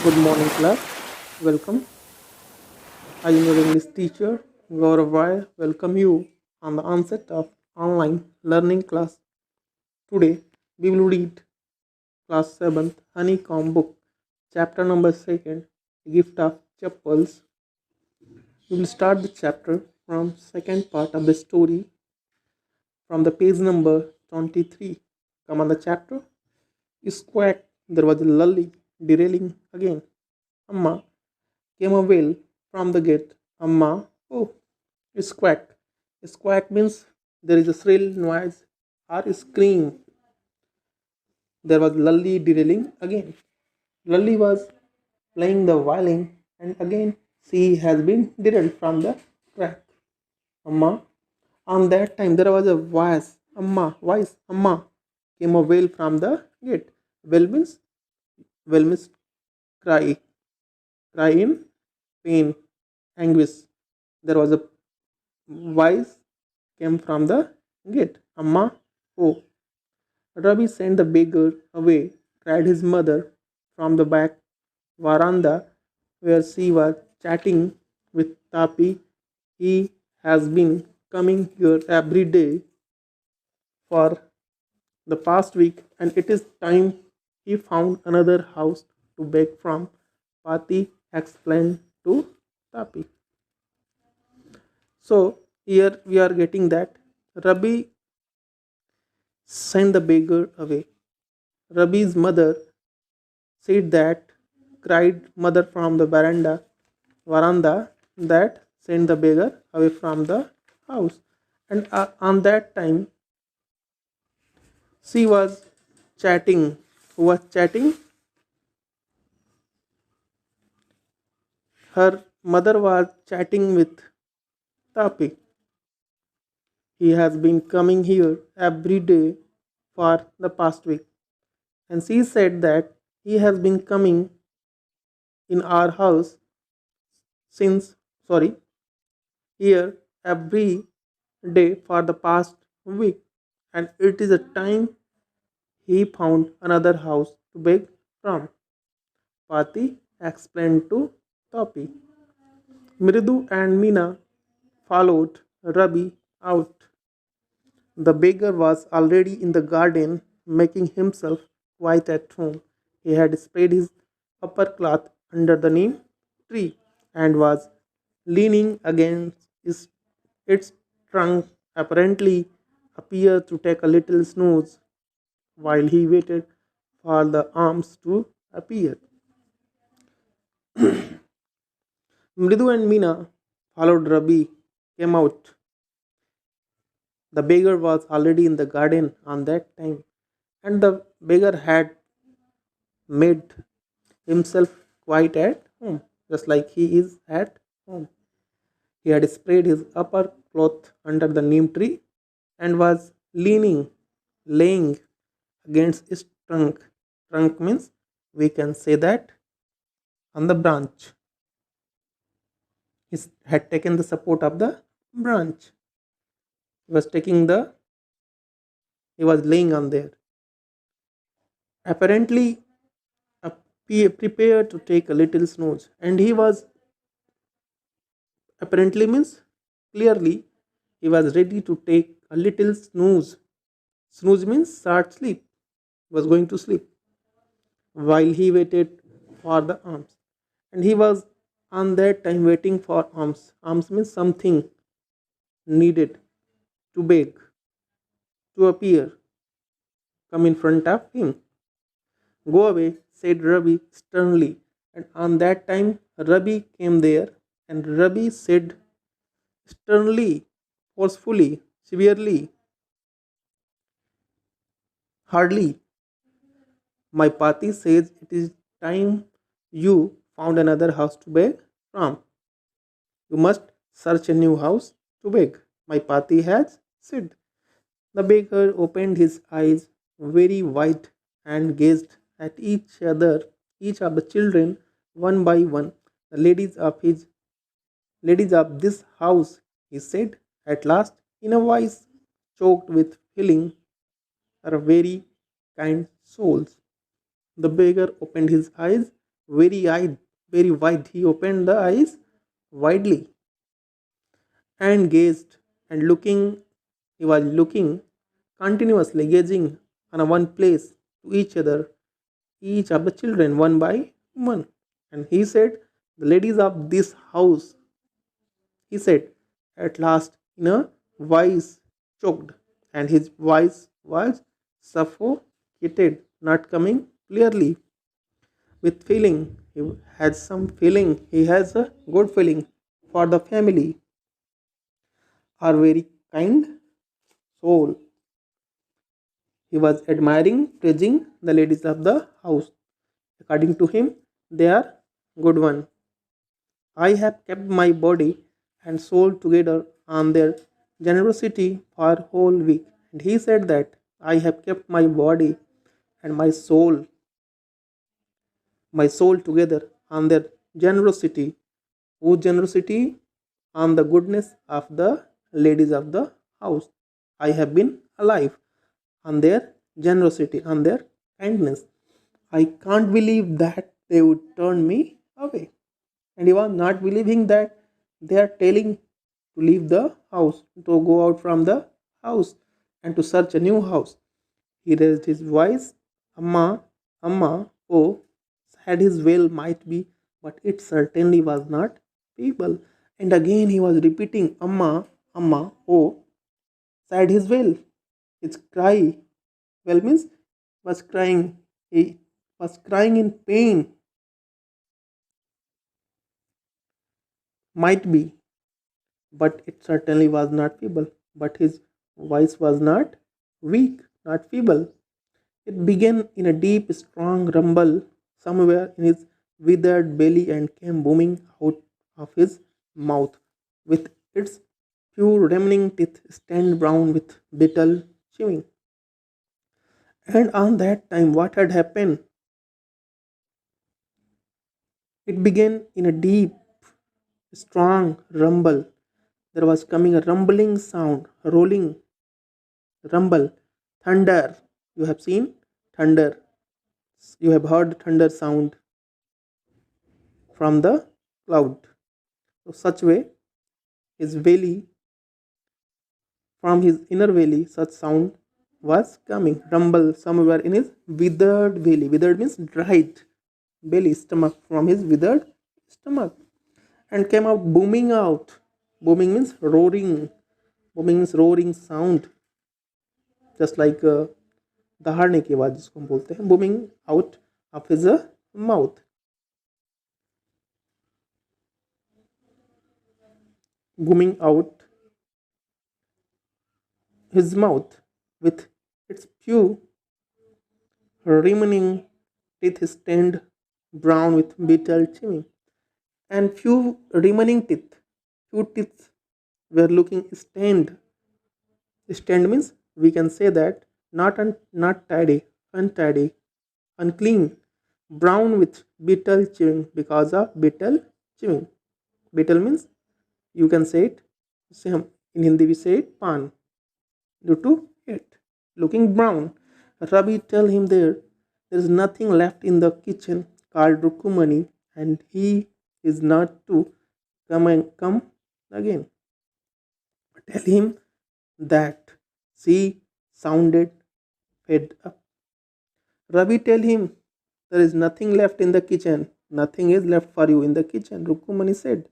Good morning, class. Welcome. I am your English teacher, Gaurav Rai. Welcome you on the onset of online learning class. Today, we will read class 7th Honeycomb book, chapter number 2nd, Gift of Chapels. We will start the chapter from second part of the story from the page number 23. Come on the chapter. Squawk, there was a lully derailing again. Amma came a wail from the gate. Amma, oh, squawk. Squawk means there is a shrill noise or scream. There was Lully derailing again. Lully was playing the violin and again she has been derailed from the track. Amma, on that time there was a voice, Amma, came a wail from the gate. Wail means cry, cry in pain, anguish. There was a voice came from the gate. Amma, oh. Ravi sent the beggar away, cried his mother from the back veranda where she was chatting with Tapi. He has been coming here every day for the past week, and it is time he found another house to beg from. Pati explained to Tapi. So here we are getting that Rabi sent the beggar away. Rabi's mother said that cried mother from the veranda that sent the beggar away from the house. And on that time she was chatting. Who was chatting? Her mother was chatting with Tapi. He has been coming here every day for the past week. And she said that he has been coming in our house since, sorry, here every day for the past week, and it is a time he found another house to beg from. Pati explained to Topi. Mridu and Mina followed Rabi out. The beggar was already in the garden, making himself quite at home. He had spread his upper cloth under the neem tree and was leaning against its trunk, apparently appeared to take a little snooze while he waited for the arms to appear. Mridu and Mina followed Rabi, came out. The beggar was already in the garden on that time, and the beggar had made himself quite at home, just like he is at home. He had spread his upper cloth under the neem tree and was laying against its trunk. Trunk means we can say that on the branch. He had taken the support of the branch. He was taking the, he was laying on there. Apparently, prepared to take a little snooze, and he was apparently means clearly he was ready to take a little snooze. Snooze means short sleep. He was going to sleep while he waited for the arms. And he was on that time waiting for arms. Arms means something needed to beg, to appear, come in front of him. Go away, said Rabi sternly. And on that time, Rabi came there, and Rabi said sternly, forcefully, severely, hardly, my Pati says it is time you found another house to beg from. You must search a new house to beg. My Pati has said. The beggar opened his eyes very wide and gazed at each of the children one by one. The ladies of this house, he said at last, in a voice choked with feeling, are very kind souls. The beggar opened his eyes very eyed, very wide. He opened the eyes widely and gazed and looking. He was looking continuously, gazing on a one place to each other, each of the children, one by one. And he said, "The ladies of this house," he said, at last, in a voice choked, and his voice was suffocated, not coming clearly with feeling. He had some feeling, he has a good feeling for the family, are very kind soul. He was admiring, praising the ladies of the house. According to him, they are good one. I have kept my body and soul together on their generosity for a whole week. And he said that I have kept and my soul together on their generosity. Whose generosity? On the goodness of the ladies of the house. I have been alive on their generosity, on their kindness. I can't believe that they would turn me away. And he was not believing that they are telling to leave the house, to go out from the house and to search a new house. He raised his voice, Amma, Amma, oh, sad his will might be, but it certainly was not people. And again he was repeating, Amma, Amma, oh, sad his will. His cry, well means was crying. He was crying in pain, might be, but it certainly was not feeble. But his voice was not weak, not feeble. It began in a deep, strong rumble somewhere in his withered belly and came booming out of his mouth, with its few remaining teeth stand brown with bitter chewing. And on that time, what had happened? It began in a deep, strong rumble. There was coming a rumbling sound, a rolling rumble, thunder. You have seen thunder. You have heard thunder sound from the cloud. So such way, his belly, from his inner belly, such sound was coming. Rumble somewhere in his withered belly. Withered means dried belly, stomach, from his withered stomach. And came out booming out. Booming means roaring. Booming means roaring sound. Just like दहाड़ने की आवाज जिसको हम बोलते हैं, booming out of his mouth. Booming out his mouth with its few remaining teeth stained brown with bitter chewing, and few remaining teeth, few teeth were looking stained. Stained means we can say that not tidy, untidy, unclean, brown with bitter chewing because of bitter chewing. Bitter means you can say it same in Hindi we say it pan due to it looking brown. Rabi tell him there is nothing left in the kitchen called Rukumani, and he is not to come again. Tell him that she sounded fed up. Ravi tell him there is nothing left in the kitchen. Nothing is left for you in the kitchen, Rukumani said,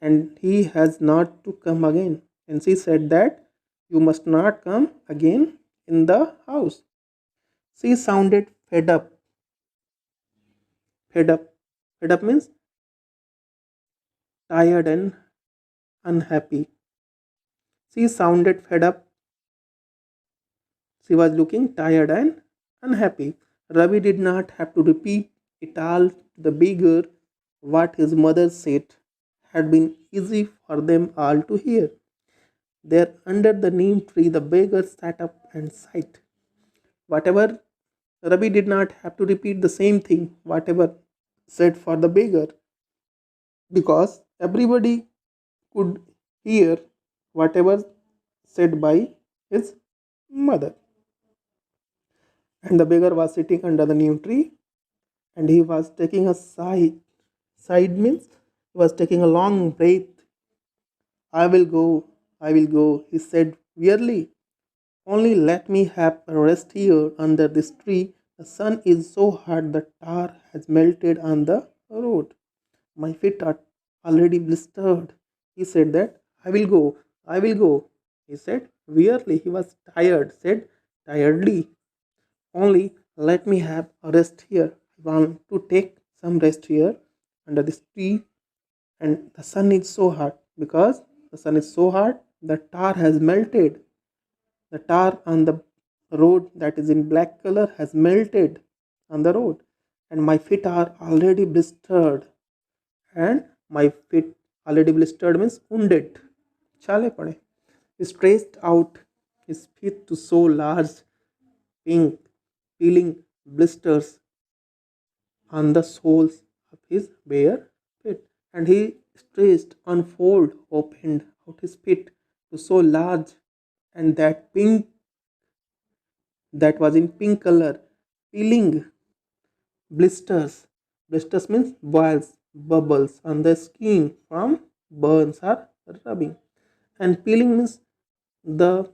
and he has not to come again. And she said that you must not come again in the house. She sounded fed up. Fed up. Fed up means tired and unhappy. She sounded fed up. She was looking tired and unhappy. Ravi did not have to repeat it all to the beggar. What his mother said had been easy for them all to hear. There under the neem tree, the beggar sat up and sighed. Whatever, Ravi did not have to repeat the same thing, whatever said for the beggar, because everybody could hear whatever said by his mother. And the beggar was sitting under the neem tree and he was taking a side. Side means he was taking a long breath. I will go, I will go, he said wearily. Only let me have a rest here under this tree. The sun is so hot the tar has melted on the road. My feet are already blistered. He said that I will go, I will go. He said wearily. He was tired, said tiredly. Only let me have a rest here. I want to take some rest here under this tree, and the sun is so hot because the sun is so hot the tar has melted. The tar on the road that is in black color has melted on the road, and my feet are already blistered. And my feet already blistered means wounded. Chale pade. He stretched out his feet to show large pink peeling blisters on the soles of his bare feet, and he stretched, opened out his feet to so large, and that pink that was in pink color, peeling blisters. Blisters means boils, bubbles on the skin from burns or rubbing, and peeling means the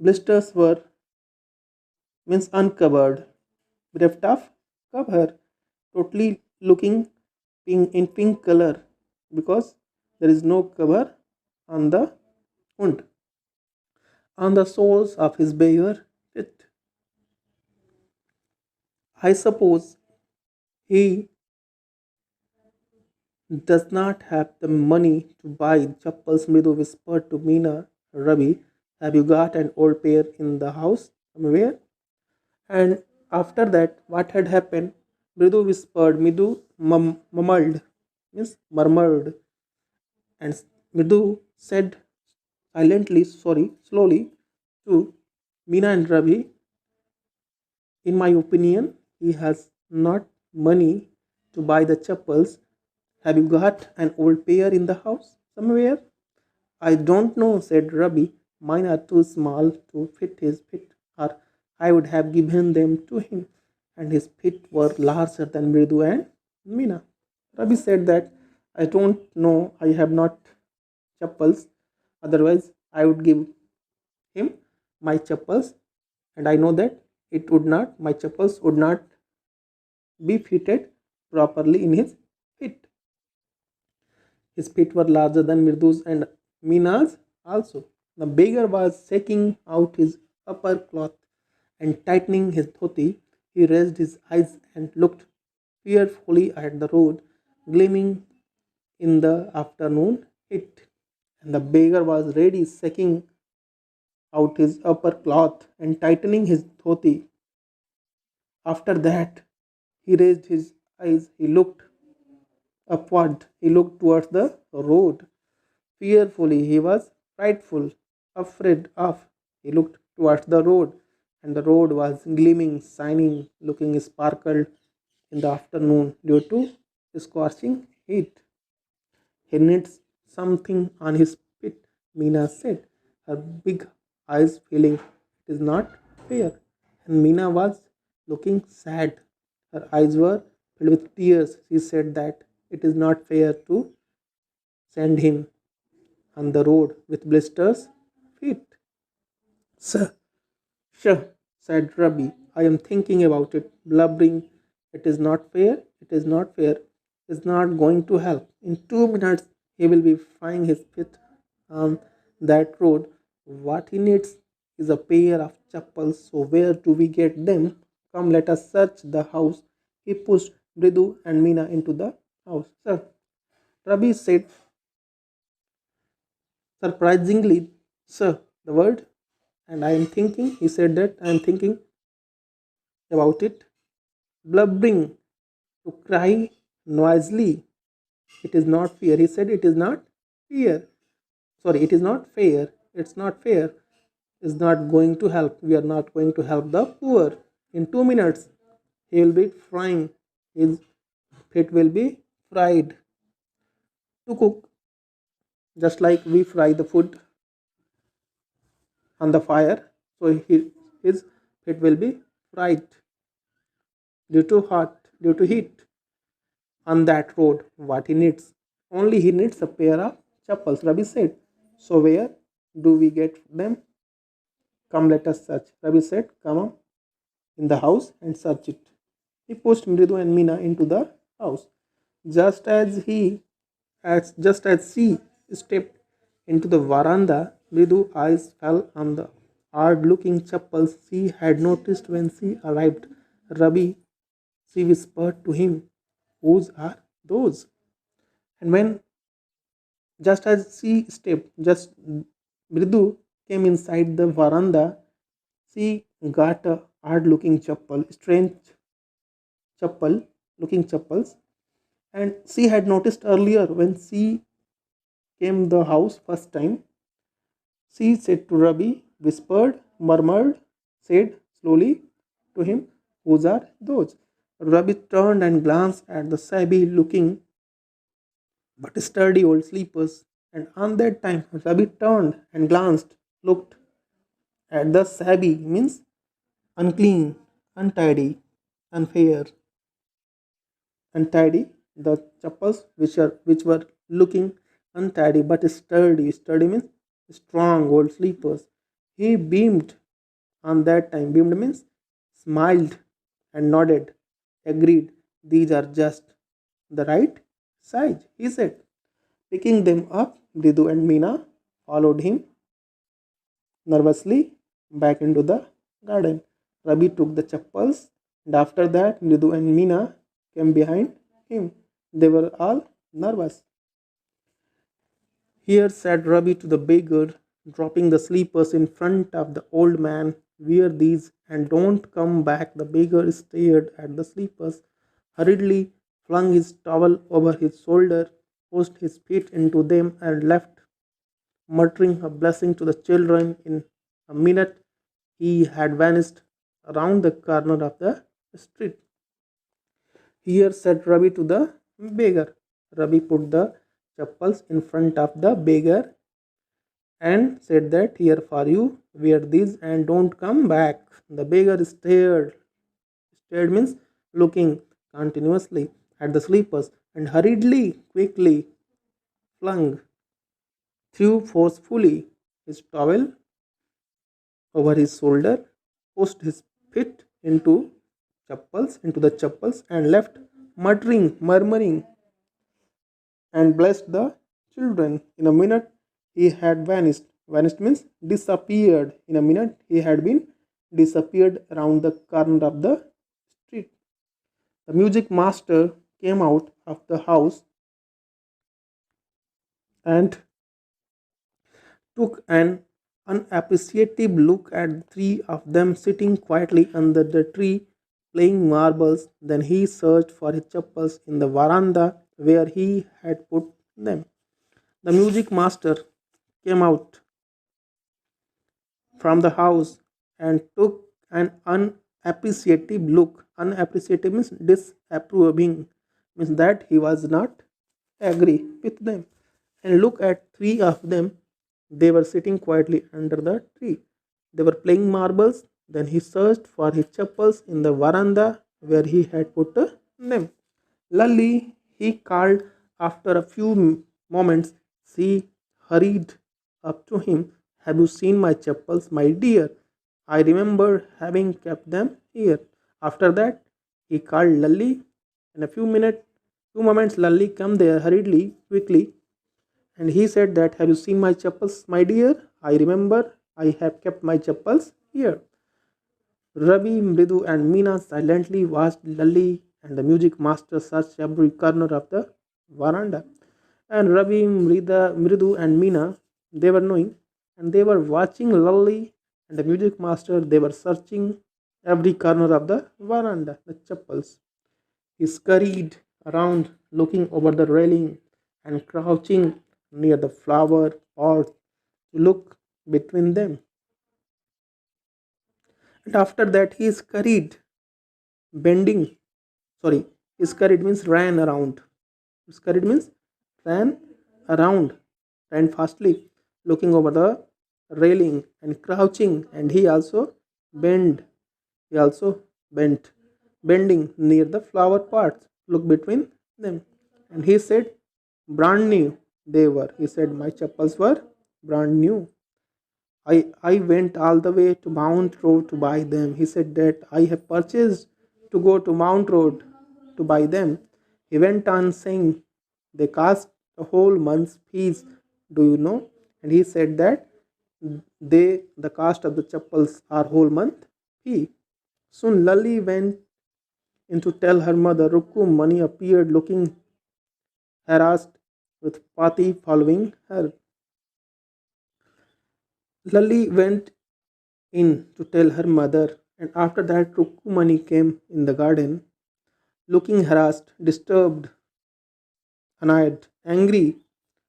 blisters were means uncovered, bereft of cover, totally looking pink in pink color because there is no cover on the wound. On the soles of his bare feet. I suppose he does not have the money to buy chappals. Mridu whispered to Meena. Ravi, have you got an old pair in the house somewhere? And after that, what had happened? Mridu whispered, Midu mumbled, means murmured, and Mridu said silently, sorry, slowly to Meena and Ravi, in my opinion, he has not money to buy the chappals. Have you got an old pair in the house somewhere? I don't know, said Ravi. Mine are too small to fit his feet, or I would have given them to him. And his feet were larger than Mridu and Meena. Ravi said that I don't know, I have not chappals. Otherwise, I would give him my chappals, and I know that my chappals would not be fitted properly in his feet. His feet were larger than Mirdu's and Mina's also. The beggar was shaking out his upper cloth and tightening his dhoti. He raised his eyes and looked fearfully at the road, gleaming in the afternoon heat. And the beggar was ready, shaking out his upper cloth and tightening his dhoti. After that, he raised his eyes. He looked upward. He looked towards the road. Fearfully, he was frightful, afraid of. He looked towards the road, and the road was gleaming, shining, looking sparkled in the afternoon due to scorching heat. He needs something on his feet, Meena said, her big eyes filling. It is not fair. And Meena was looking sad. Her eyes were filled with tears. She said that it is not fair to send him on the road with blisters feet. Sir, sure, said Rabi. I am thinking about it, blubbering. It is not fair. It is not fair. It's not going to help. In 2 minutes, he will be frying his feet on that road. What he needs is a pair of chappals. So where do we get them? Come, let us search the house. He pushed Bridu and Meena into the house. Sir, Rabi said surprisingly, sir, the word, and I am thinking, he said that I am thinking about it, blubbering, to cry noisily. It is not fair. He said it is not fair. Sorry, it is not fair. It's not fair. It's not going to help. We are not going to help the poor. In 2 minutes, he will be frying. His feet will be fried to cook, just like we fry the food on the fire. So his feet will be fried due to hot. due to heat on that road. What he needs? Only he needs a pair of chappals, Rabbi said. So where do we get them? Come, let us search. Rabbi said, come on in the house and search it. He pushed Mridu and Meena into the house. Just as he just as she stepped into the veranda, Mridu's eyes fell on the odd-looking chappals she had noticed when she arrived. Rabbi, she whispered to him, whose are those? And when just as she stepped, just Mridu came inside the veranda, she got a odd-looking chappal, strange chappal, looking chappals, and she had noticed earlier when she came the house first time. She said to Rabbi, whispered, murmured, said slowly to him, whose are those? Rabbi turned and glanced at the shabby looking but sturdy old sleepers. And on that time, Rabbi turned and glanced, looked at the shabby, means unclean, untidy, unfair, untidy, the chappals which were looking untidy but sturdy. Sturdy means strong old sleepers. He beamed on that time. Beamed means smiled and nodded, agreed. These are just the right size, he said. Picking them up, Bridu and Meena followed him nervously back into the garden. Rabi took the chappals, and after that, Bridu and Meena came behind him. They were all nervous. Here said Rabi to the beggar, dropping the slippers in front of the old man. Wear these and don't come back. The beggar stared at the slippers, hurriedly flung his towel over his shoulder, pushed his feet into them, and left, muttering a blessing to the children. In a minute, he had vanished around the corner of the street. Here said Rabi to the beggar. Rabi put the chappals in front of the beggar and said that here for you, wear these and don't come back. The beggar stared. Stared means looking continuously at the slippers and hurriedly, quickly flung, threw forcefully his towel over his shoulder, pushed his feet into the chappals and left, muttering, murmuring, and blessed the children. In a minute, he had vanished. Vanished means disappeared. In a minute, he had been disappeared around the corner of the street. The music master came out of the house and took an unappreciative look at three of them sitting quietly under the tree playing marbles. Then he searched for his chappals in the veranda where he had put them. The music master came out from the house and took an unappreciative look. Unappreciative means disapproving, means that he was not agree with them. And look at three of them. They were sitting quietly under the tree. They were playing marbles. Then he searched for his chappals in the veranda where he had put them. Lally, he called after a few moments. She hurried up to him. Have you seen my chappals, my dear? I remember having kept them here. After that, he called Lally. In a few moments, Lally came there hurriedly, quickly, and he said that, have you seen my chappals, my dear? I remember I have kept my chappals here. Ravi, Mridu, and Meena silently watched Lally and the music master search every corner of the veranda. And Ravi, Mridu, and Meena, they were knowing, and they were watching Lally and the music master. They were searching every corner of the veranda, the chappals. He scurried around, looking over the railing and crouching near the flower pots to look between them. And after that, he scurried, bending. Sorry, he scurried means ran around. Scurried means ran around, ran fastly, looking over the railing and crouching. And he also bent. He also bent bending near the flower pots. Look between them. And he said, brand new they were. He said, my chappals were brand new. I went all the way to Mount Road to buy them. He said that I have purchased to go to Mount Road to buy them. He went on saying they cost a whole month's fees. Do you know? And he said that the cost of the chappals are whole month fee. Soon Lali went in to tell her mother. Rukku Mani appeared looking harassed with Pati following her. Lali went in to tell her mother, and after that Rukkumani came in the garden, looking harassed, disturbed, annoyed, angry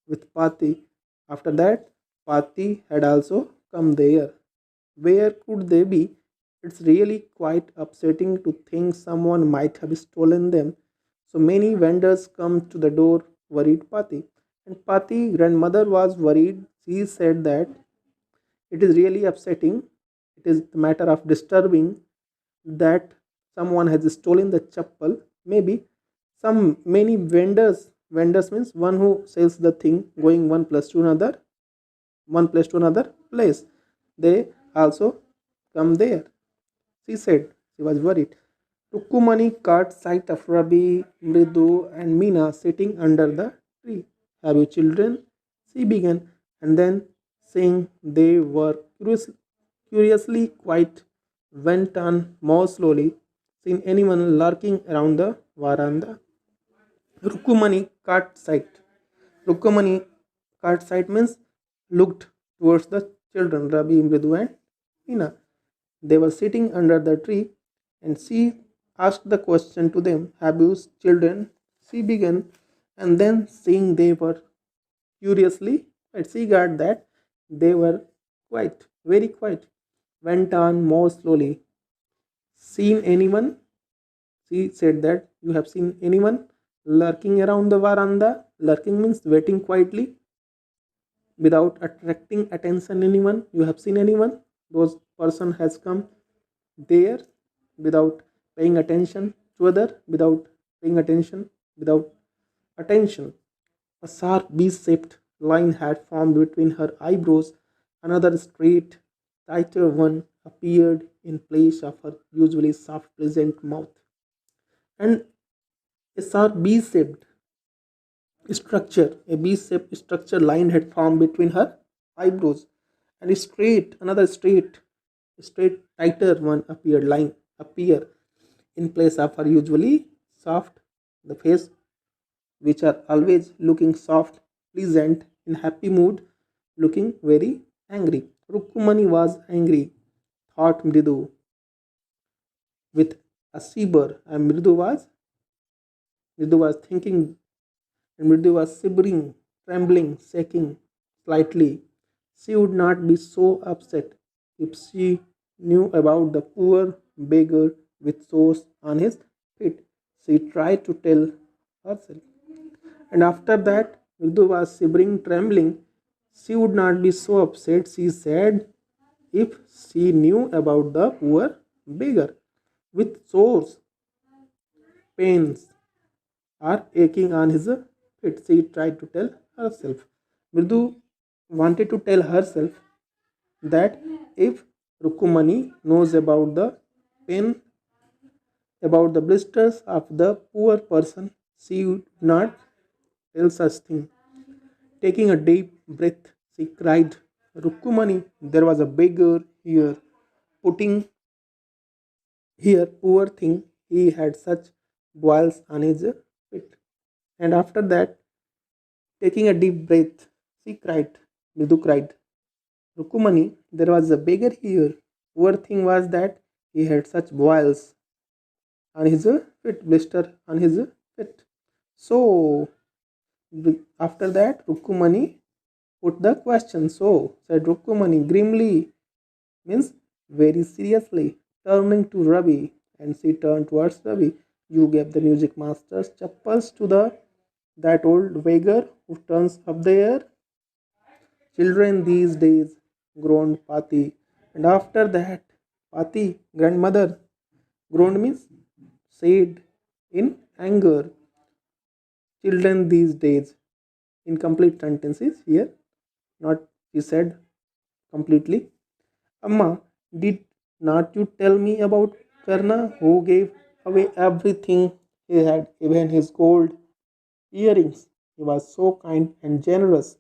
with Pati. After that, Pati had also come there. Where could they be? It's really quite upsetting to think someone might have stolen them. So many vendors come to the door, worried Pati. And Pati, grandmother, was worried. She said that it is really upsetting. It is the matter of disturbing that someone has stolen the chappal. Maybe some many vendors means one who sells the thing going one place to another place. They also come there. She said she was worried. Tukumani caught sight of Rabi, Mridu, and Meena sitting under the tree. Have you children? She began, and then, saying they were curiously quiet, went on more slowly. Seen anyone lurking around the veranda? Rukumani caught sight. Rukumani caught sight means looked towards the children, Rabi, Mridu, and Meena. They were sitting under the tree, and she asked the question to them, have you children? She began, and then seeing they were curiously, but she got that they were quiet, very quiet, went on more slowly. Seen anyone? She said that you have seen anyone lurking around the veranda? Lurking means waiting quietly without attracting attention anyone. You have seen anyone? Those person has come there without paying attention to other, without paying attention, without attention. A sharp V-shaped line had formed between her eyebrows. Another straight, tighter one appeared in place of her usually soft, pleasant mouth. And a sharp B-shaped structure line had formed between her eyebrows, and another straight, tighter one appear in place of her usually soft, the face, which are always looking soft, pleasant, in happy mood, looking very angry. Rukumani was angry, thought Mridu, with a shiver, and Mridu was thinking, and Mridu was shivering, trembling, shaking slightly. She would not be so upset if she knew about the poor beggar with sores on his feet. She tried to tell herself. And after that, Mridu was shivering, trembling. She would not be so upset, she said, if she knew about the poor beggar with sores, pains, or aching on his feet. She tried to tell herself. Mridu wanted to tell herself that if Rukumani knows about the pain, about the blisters of the poor person, she would not tell such thing. Taking a deep breath, she cried, Rukumani, there was a beggar here, putting here, poor thing, he had such boils on his feet. And after that, taking a deep breath, she cried, Mridu cried, Rukumani, there was a beggar here. Poor thing was that he had such boils on his feet, blister on his feet. So, after that, Rukumani put the question. So, said Rukumani grimly, means very seriously, turning to Ravi, and she turned towards Ravi. You gave the music master's chappals to that old beggar who turns up there. Children these days, groaned Pati. And after that, Pati, grandmother, groaned means said in anger. Children these days, incomplete sentences here, not he said completely. Amma, did not you tell me about Karna who gave away everything he had, even his gold earrings? He was so kind and generous.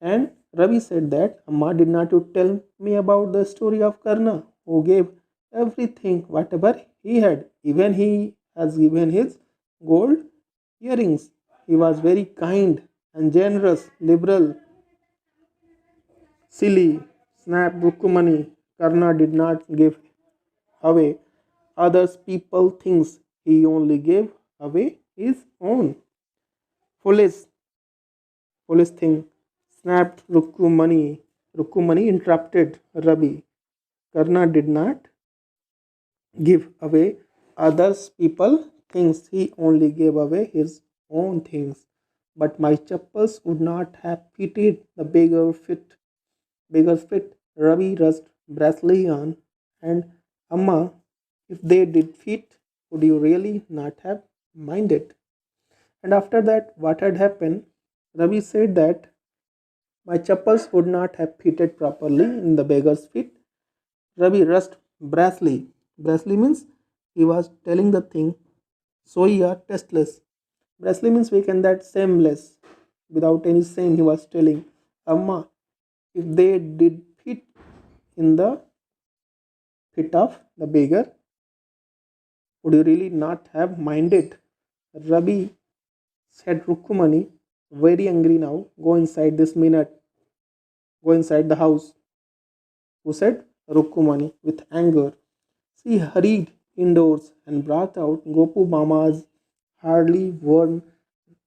And Ravi said that, Amma, did not you tell me about the story of Karna who gave everything, whatever he had, even he has given his gold earrings. He was very kind and generous, liberal, silly, snap, Rukumani. Karna did not give away others people things. He only gave away his own. Foolish, foolish thing, snapped Rukumani. Rukumani interrupted Rabi. Karna did not give away others people things. He only gave away his own things. But my chappals would not have fitted the beggar's fit. Ravi rushed brassily on, and Amma, if they did fit, would you really not have minded? And after that, what had happened? Ravi said that my chappals would not have fitted properly in the beggar's feet. Ravi rushed brassily. Brassily means he was telling the thing so yeah, tasteless. Brassily means weekend that shameless. Without any shame, he was telling Amma, if they did fit in the fit of the beggar, would you really not have minded? Rabi said Rukumani, very angry now, go inside this minute, go inside the house. Who said? Rukumani with anger. She hurried indoors and brought out Gopu Mama's hardly worn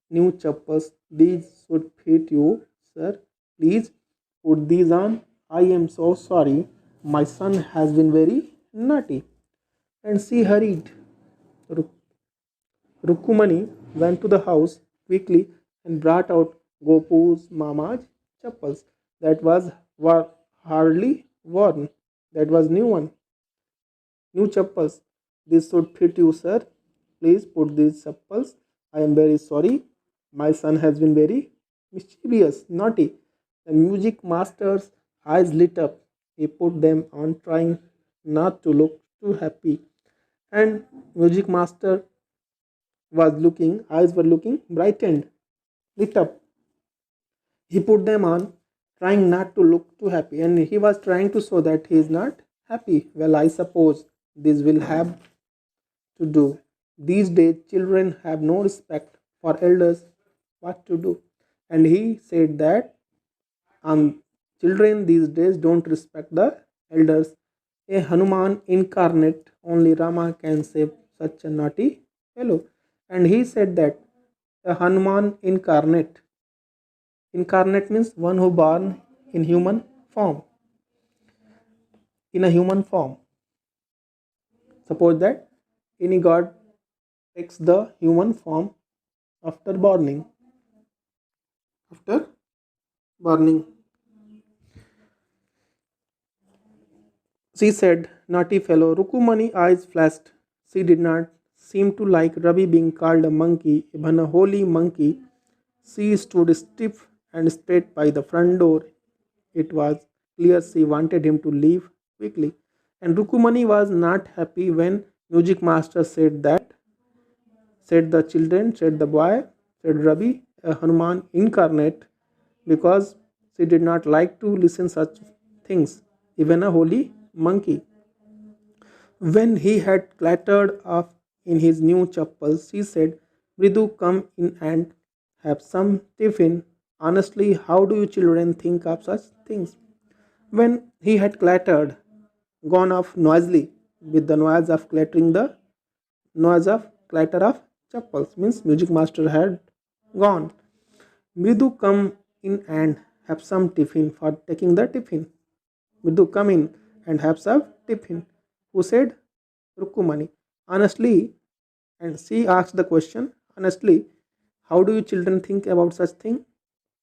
new chappals. These should fit you, sir. Please put these on. I am so sorry. My son has been very naughty. And she hurried. Rukumani went to the house quickly and brought out Gopu's Mama's chappals. That were hardly worn. That was new one. New chappals. This should fit you, sir. Please put these chappals. I am very sorry. My son has been very mischievous, naughty. The music master's eyes lit up. He put them on, trying not to look too happy. And music master eyes were looking brightened, lit up. He put them on, trying not to look too happy, and he was trying to show that he is not happy. Well, I suppose this will have to do. These days, children have no respect for elders. What to do? And he said that children these days don't respect the elders. A Hanuman incarnate, only Rama can save such a naughty fellow. And he said that a Hanuman incarnate. Incarnate means one who born in human form. In a human form. Suppose that any god takes the human form after burning. After burning. She said, naughty fellow. Rukumani eyes flashed. She did not seem to like Ravi being called a monkey, even a holy monkey. She stood stiff and straight by the front door. It was clear she wanted him to leave quickly. And Rukumani was not happy when music master said that, said the children, said the boy, said Ravi, a Hanuman incarnate, because she did not like to listen such things, even a holy monkey. When he had clattered off in his new chappals, she said, Bridu, come in and have some tiffin. Honestly, how do you children think of such things? When he had clattered, gone off noisily, with the noise of clattering, the noise of clatter of chappals, means music master had gone. Mridu, come in and have some tiffin for taking the tiffin. Mridu, come in and have some tiffin. Who said? Rukumani. Honestly, and she asked the question, honestly, how do you children think about such thing?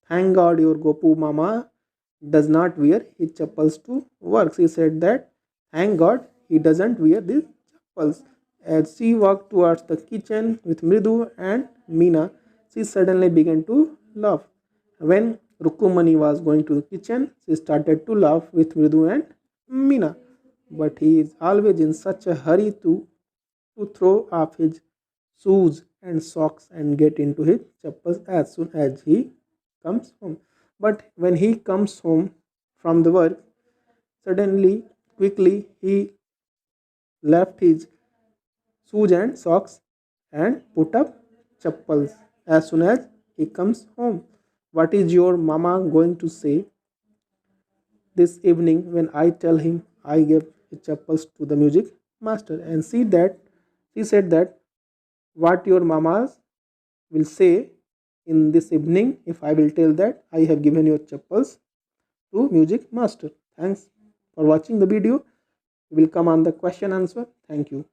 Thank God your Gopu Mama does not wear his chappals to work. She said that, thank God he doesn't wear these chappals. As she walked towards the kitchen with Mridu and Meena, she suddenly began to laugh. When Rukumani was going to the kitchen, she started to laugh with Mridu and Meena. But he is always in such a hurry to throw off his shoes and socks and get into his chappals as soon as he comes home. But when he comes home from the work, suddenly, quickly, he left his shoes and socks and put up chappals as soon as he comes home. What is your mama going to say this evening when I tell him I gave his chappals to the music master? And see that she said that what your mamas will say in this evening if I will tell that I have given your chappals to music master. Thanks for watching the video. We will come on the question answer. Thank you.